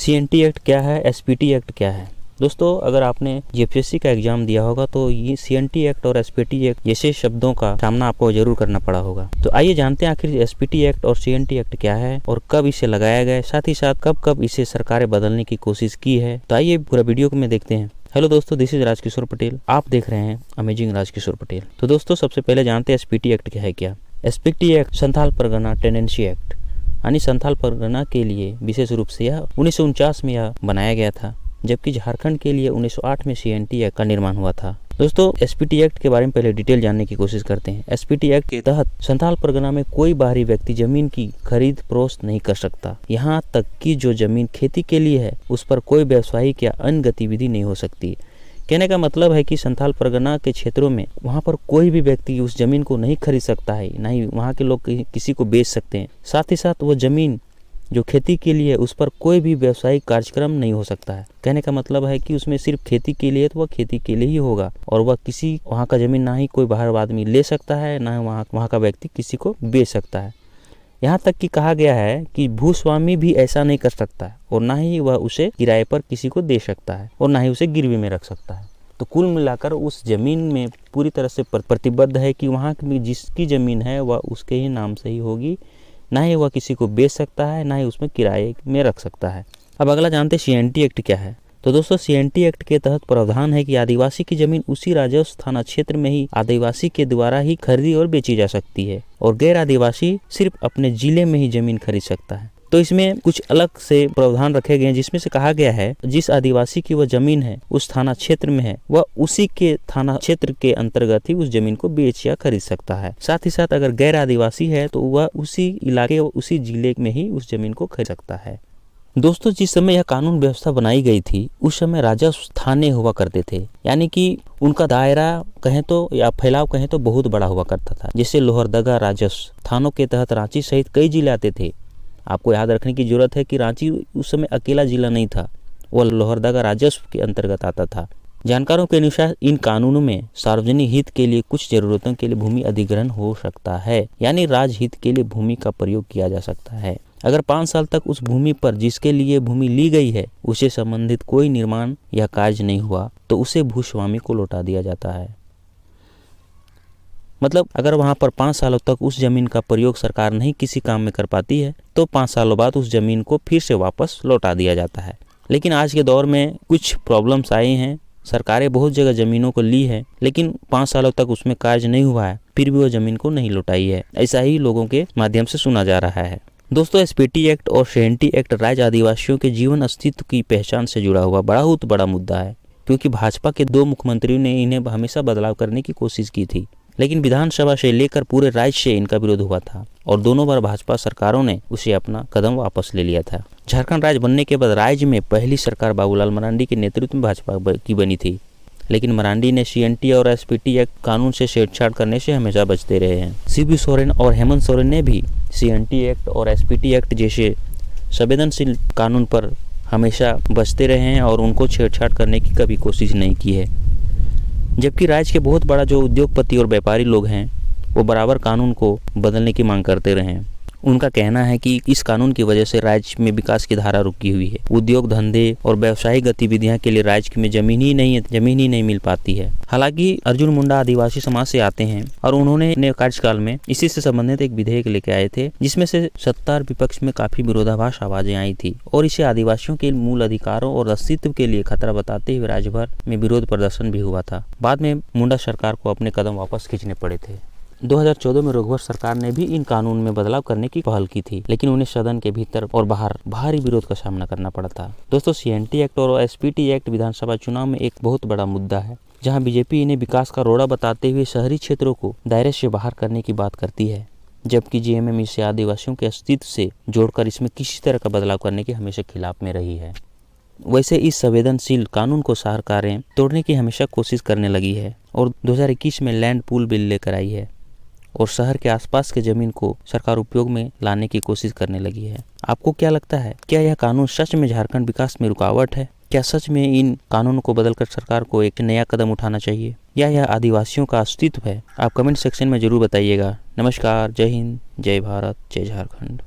CNT act क्या है, SPT act क्या है। दोस्तों, अगर आपने जीपीएससी का एग्जाम दिया होगा तो ये सीएनटी एक्ट और एसपीटी एक्ट जैसे शब्दों का सामना आपको जरूर करना पड़ा होगा। तो आइए जानते हैं आखिर एसपीटी एक्ट और सीएनटी एक्ट क्या है और कब इसे लगाया गया, साथ ही साथ कब कब इसे सरकारें बदलने की कोशिश की है। तो आइए पूरा वीडियो को में देखते हैं। हेलो दोस्तों, दिस इज राजकिशोर पटेल, आप देख रहे हैं अमेजिंग राजकिशोर पटेल। तो दोस्तों, सबसे पहले जानते हैं एसपीटी एक्ट क्या है। क्या SPT act Santhal Pargana tendency act, यानी संथाल परगना के लिए विशेष रूप से यह 1949 में यह बनाया गया था, जबकि झारखंड के लिए 1908 में सीएनटी एक्ट का निर्माण हुआ था। दोस्तों, एसपीटी एक्ट के बारे में पहले डिटेल जानने की कोशिश करते हैं। एसपीटी एक्ट के तहत संथाल परगना में कोई बाहरी व्यक्ति जमीन की खरीद फरोख्त नहीं कर सकता। यहाँ तक कि जो जमीन खेती के लिए है उस पर कोई व्यवसायिक या अन्य गतिविधि नहीं हो सकती। कहने का मतलब है कि संथाल परगना के क्षेत्रों में वहाँ पर कोई भी व्यक्ति उस जमीन को नहीं खरीद सकता है, ना ही वहाँ के लोग किसी को बेच सकते हैं। साथ ही साथ वो जमीन जो खेती के लिए उस पर कोई भी व्यवसायिक कार्यक्रम नहीं हो सकता है। कहने का मतलब है कि उसमें सिर्फ खेती के लिए तो वह खेती के लिए ही होगा और वह किसी वहाँ का जमीन ना ही कोई बाहर आदमी ले सकता है, ना ही वहाँ का व्यक्ति किसी को बेच सकता है। यहाँ तक कि कहा गया है कि भूस्वामी भी ऐसा नहीं कर सकता है और ना ही वह उसे किराए पर किसी को दे सकता है और ना ही उसे गिरवी में रख सकता है। तो कुल मिलाकर उस जमीन में पूरी तरह से प्रतिबद्ध है कि वहाँ की जिसकी जमीन है वह उसके ही नाम से ही होगी, ना ही वह किसी को बेच सकता है, ना ही उसमें किराए में रख सकता है। अब अगला जानते हैं सीएनटी एक्ट क्या है। तो दोस्तों, सीएनटी एक्ट के तहत प्रावधान है कि आदिवासी की जमीन उसी राजस्व थाना क्षेत्र में ही आदिवासी के द्वारा ही खरीदी और बेची जा सकती है और गैर आदिवासी सिर्फ अपने जिले में ही जमीन खरीद सकता है। तो इसमें कुछ अलग से प्रावधान रखे गए हैं, जिसमें से कहा गया है जिस आदिवासी की वह जमीन है उस थाना क्षेत्र में है वह उसी के थाना क्षेत्र के अंतर्गत ही उस जमीन को बेच या खरीद सकता है। साथ ही साथ अगर गैर आदिवासी है तो वह उसी इलाके उसी जिले में ही उस जमीन को खरीद सकता है। दोस्तों, जिस समय यह कानून व्यवस्था बनाई गई थी उस समय राजस्व थाने हुआ करते थे, यानी कि उनका दायरा कहें तो या फैलाव कहें तो बहुत बड़ा हुआ करता था। जैसे लोहरदगा राजस्व थानों के तहत रांची सहित कई जिले आते थे। आपको याद रखने की जरूरत है कि रांची उस समय अकेला जिला नहीं था, वह लोहरदगा राजस्व के अंतर्गत आता था। जानकारों के अनुसार इन कानूनों में सार्वजनिक हित के लिए कुछ जरूरतों के लिए भूमि अधिग्रहण हो सकता है, यानी राजहित के लिए भूमि का प्रयोग किया जा सकता है। अगर 5 साल तक उस भूमि पर जिसके लिए भूमि ली गई है उसे संबंधित कोई निर्माण या कार्य नहीं हुआ तो उसे भूस्वामी को लौटा दिया जाता है। मतलब अगर वहाँ पर 5 सालों तक उस जमीन का प्रयोग सरकार नहीं किसी काम में कर पाती है तो 5 सालों बाद उस जमीन को फिर से वापस लौटा दिया जाता है। लेकिन आज के दौर में कुछ प्रॉब्लम्स आई हैं, सरकारें बहुत जगह ज़मीनों को ली है लेकिन 5 सालों तक उसमें कार्य नहीं हुआ है, फिर भी वो ज़मीन को नहीं लौटाई है। ऐसा ही लोगों के माध्यम से सुना जा रहा है। दोस्तों, एसपीटी एक्ट और सीएनटी एक्ट राज्य आदिवासियों के जीवन अस्तित्व की पहचान से जुड़ा हुआ बहुत बड़ा मुद्दा है, क्योंकि भाजपा के 2 मुख्यमंत्रियों ने इन्हें हमेशा बदलाव करने की कोशिश की थी, लेकिन विधानसभा से लेकर पूरे राज्य से इनका विरोध हुआ था और दोनों बार भाजपा सरकारों ने उसे अपना कदम वापस ले लिया था। झारखंड राज्य बनने के बाद राज्य में पहली सरकार बाबूलाल मरांडी के नेतृत्व में भाजपा की बनी थी, लेकिन मरांडी ने सीएनटी और एसपीटी एक्ट कानून से छेड़छाड़ करने से हमेशा बचते रहे हैं। शिबू सोरेन और हेमंत सोरेन ने भी सीएनटी एक्ट और एसपीटी एक्ट जैसे संवेदनशील कानून पर हमेशा बचते रहे हैं और उनको छेड़छाड़ करने की कभी कोशिश नहीं की है। जबकि राज्य के बहुत बड़ा जो उद्योगपति और व्यापारी लोग हैं वो बराबर कानून को बदलने की मांग करते रहे हैं। उनका कहना है कि इस कानून की वजह से राज्य में विकास की धारा रुकी हुई है। उद्योग धंधे और व्यावसायिक गतिविधियां के लिए राज्य में जमीन ही नहीं मिल पाती है। हालांकि अर्जुन मुंडा आदिवासी समाज से आते हैं और उन्होंने अपने कार्यकाल में इसी से संबंधित एक विधेयक लेके आए थे, जिसमें से सत्ता और विपक्ष में काफी विरोधाभास आवाजें आई थी और इसे आदिवासियों के मूल अधिकारों और अस्तित्व के लिए खतरा बताते हुए राज्य भर में विरोध प्रदर्शन भी हुआ था। बाद में मुंडा सरकार को अपने कदम वापस खींचने पड़े थे। 2014 में रघुवर सरकार ने भी इन कानून में बदलाव करने की पहल की थी, लेकिन उन्हें सदन के भीतर और बाहर भारी विरोध का सामना करना पड़ा था। दोस्तों, सीएनटी एक्ट और एसपीटी एक्ट विधानसभा चुनाव में एक बहुत बड़ा मुद्दा है, जहां बीजेपी इन्हें विकास का रोड़ा बताते हुए शहरी क्षेत्रों को दायरे से बाहर करने की बात करती है, जबकि जेएमएम इसे आदिवासियों के अस्तित्व से जोड़कर इसमें किसी तरह का बदलाव करने के हमेशा खिलाफ में रही है। वैसे इस संवेदनशील कानून को सरकारें तोड़ने की हमेशा कोशिश करने लगी है और 2021 में लैंड पूल बिल लेकर आई है और शहर के आसपास के जमीन को सरकार उपयोग में लाने की कोशिश करने लगी है। आपको क्या लगता है, क्या यह कानून सच में झारखंड विकास में रुकावट है? क्या सच में इन कानूनों को बदलकर सरकार को एक नया कदम उठाना चाहिए या यह आदिवासियों का अस्तित्व है? आप कमेंट सेक्शन में जरूर बताइएगा। नमस्कार, जय हिंद, जय भारत, जय झारखंड।